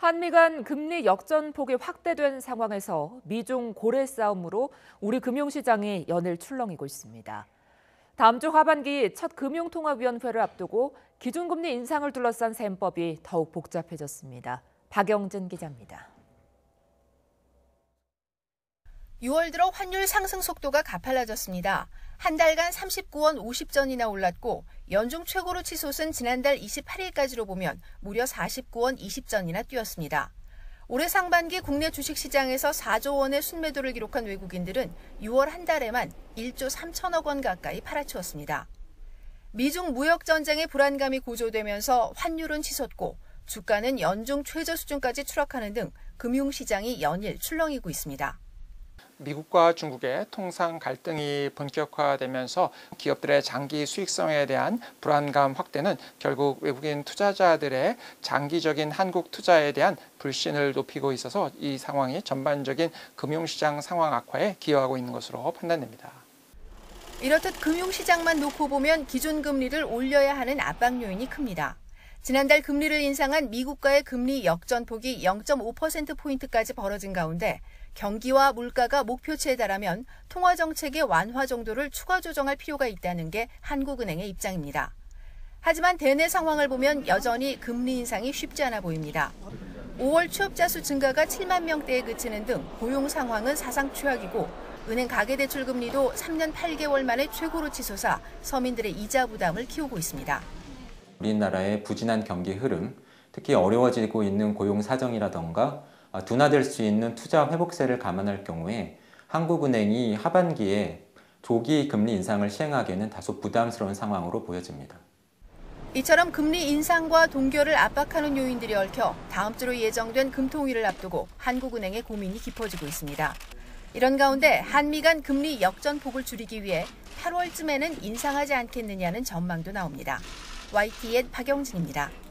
한미 간 금리 역전폭이 확대된 상황에서 미중 고래 싸움으로 우리 금융시장이 연일 출렁이고 있습니다. 다음 주 하반기 첫 금융통화위원회를 앞두고 기준금리 인상을 둘러싼 셈법이 더욱 복잡해졌습니다. 박영진 기자입니다. 6월 들어 환율 상승 속도가 가팔라졌습니다. 한 달간 39원 50전이나 올랐고 연중 최고로 치솟은 지난달 28일까지로 보면 무려 49원 20전이나 뛰었습니다. 올해 상반기 국내 주식시장에서 4조 원의 순매도를 기록한 외국인들은 6월 한 달에만 1조 3천억 원 가까이 팔아치웠습니다. 미중 무역 전쟁의 불안감이 고조되면서 환율은 치솟고 주가는 연중 최저 수준까지 추락하는 등 금융시장이 연일 출렁이고 있습니다. 미국과 중국의 통상 갈등이 본격화되면서 기업들의 장기 수익성에 대한 불안감 확대는 결국 외국인 투자자들의 장기적인 한국 투자에 대한 불신을 높이고 있어서 이 상황이 전반적인 금융시장 상황 악화에 기여하고 있는 것으로 판단됩니다. 이렇듯 금융시장만 놓고 보면 기준금리를 올려야 하는 압박 요인이 큽니다. 지난달 금리를 인상한 미국과의 금리 역전폭이 0.5%포인트까지 벌어진 가운데 경기와 물가가 목표치에 달하면 통화정책의 완화 정도를 추가 조정할 필요가 있다는 게 한국은행의 입장입니다. 하지만 대내 상황을 보면 여전히 금리 인상이 쉽지 않아 보입니다. 5월 취업자 수 증가가 7만 명대에 그치는 등 고용 상황은 사상 최악이고 은행 가계대출 금리도 3년 8개월 만에 최고로 치솟아 서민들의 이자 부담을 키우고 있습니다. 우리나라의 부진한 경기 흐름, 특히 어려워지고 있는 고용 사정이라던가 둔화될 수 있는 투자 회복세를 감안할 경우에 한국은행이 하반기에 조기 금리 인상을 시행하기에는 다소 부담스러운 상황으로 보여집니다. 이처럼 금리 인상과 동결을 압박하는 요인들이 얽혀 다음 주로 예정된 금통위를 앞두고 한국은행의 고민이 깊어지고 있습니다. 이런 가운데 한미 간 금리 역전폭을 줄이기 위해 8월쯤에는 인상하지 않겠느냐는 전망도 나옵니다. YTN 박영진입니다.